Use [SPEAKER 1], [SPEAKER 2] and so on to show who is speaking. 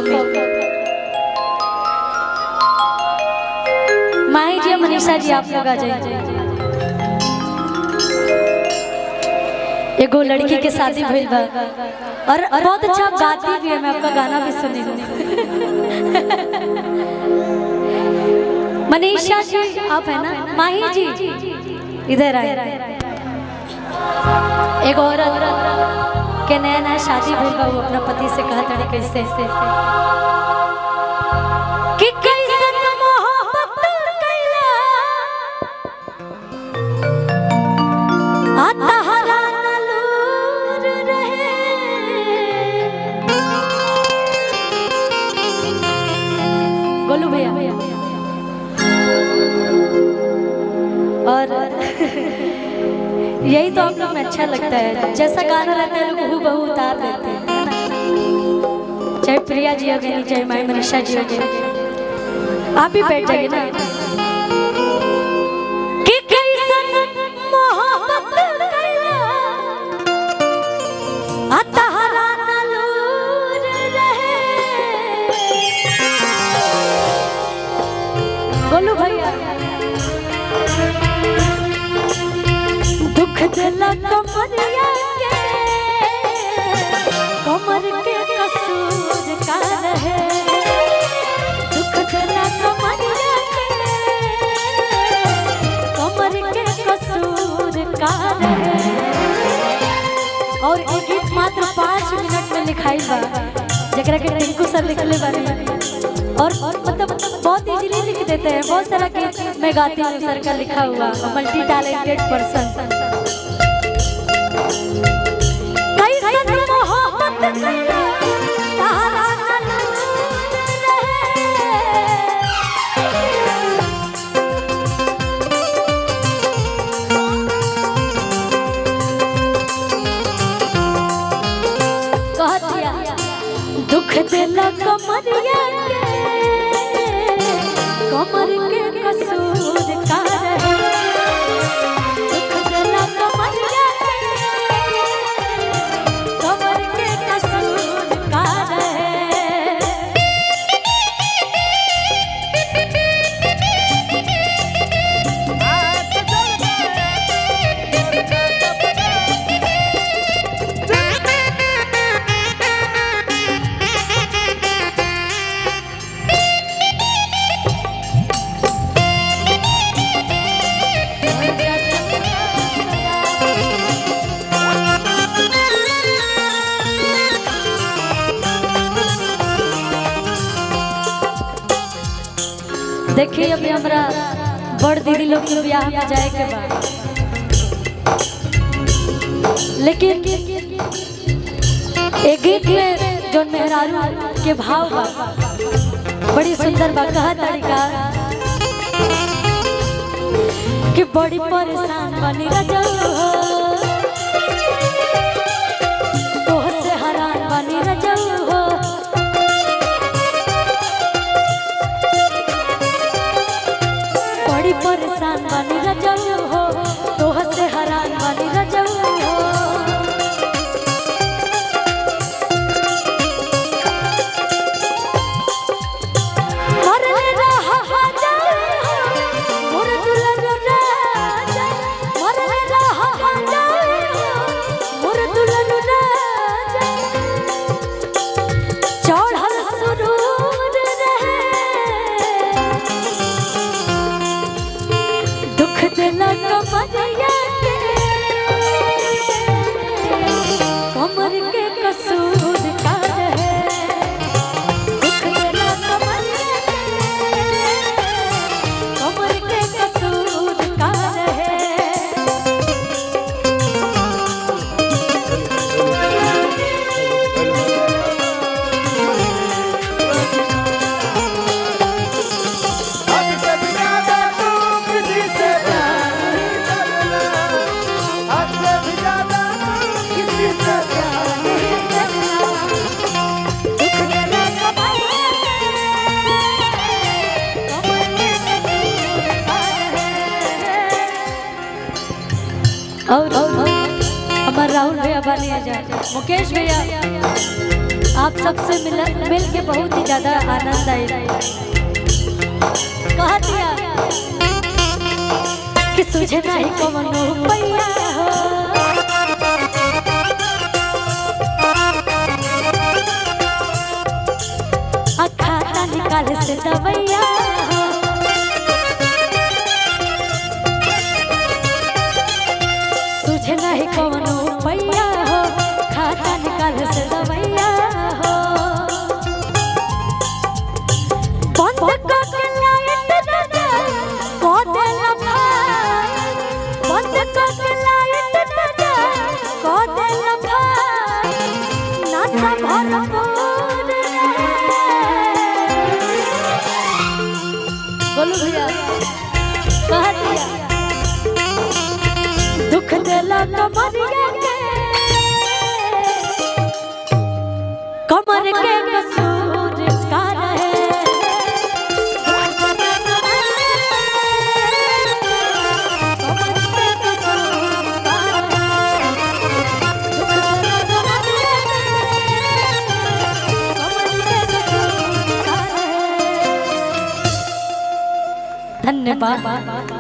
[SPEAKER 1] Copy. माही जी मनीषा जी आप लोग आ जाइए। एगो लड़की के शादी भइल बा और बहुत अच्छा आप गाती भी है, मैं आपका गाना भी सुनी हूँ। मनीषा जी आप है ना, माही जी इधर आए। एक औरत के नया नया शादी भइल बा, वो अपना पति से कहा तड़ी कैसे कि कैसन मोहब्बत कैला आता हरा नलूर रहे। गोलू भैया और यही तो आप लोग में अच्छा लगता है, जैसा गाना रहता है लोग हूबहू उतार देते हैं, है ना। चाहे प्रिया जी हो गई, चाहे माई मनीषा जी हो गई, आप ही बैठ जाइए ना। कि कैसन मोहब्बत कैला आता हरा नलूर रहे। गोलू भैया दुख दिला कमरिया के, कमर के कसूर का रहे। दुख दिला कमरिया के, कमर के कसूर का रहे। और एक गीत मात्र 5 मिनट में लिखाई बा, जकरा के टिंकू सर लिखले बारे और मतलब बहुत इजीली लिख देते हैं। बहुत सारा गीत मैं गाती हूँ, सर का लिखा हुआ, मल्टी टैलेंटेड पर्सन। दुख दिला कमरिया के, कमर के कसूर का रहे। दुख दिला कमरिया के, कमर के कसूर का रहे। देखिए अभी हमरा बड़ दीदी लोग के ब्याह में जाए के बाद, लेकिन एक गीत में जो मेहरारू के भाव बा बड़ी सुंदर बा। कहा तरीका कि बड़ी परेशान बनी रजऊ हो, तोह से हरान बनी रजऊ हो। बड़ी परेशान बनी रजऊ हो, तोह से हरान बनी रजऊ हो। मरले रहा जाए मोर दुल्हन राजा, मरले रहा जाए मोर दुल्हन राजा। चढ़ल सुरूर रहे, दुख दिला कमरिया के, कमर के कसूर का रहे। दुख दिला कमरिया के, कमर के कसूर का रहे। और हमारे राहुल भैया बने जा, मुकेश भैया आप सबसे मिल के बहुत ही ज्यादा आनंद आई। कह दिया कि तुझे नहीं कवनो पैया हो, खाता निकाल से दवैया हो, तुझे नहीं कवनो पैया हो, खाता निकाल से दवैया हो। बंद करके लाइट न जाए को देला भाई, बंद करके लाइट न जाए को देला भाई, नशा भरपूर रहे। बोलो भैया कह दिया दुख देला कमरिया के, कमर के कसूर का रहे। धन्यवाद।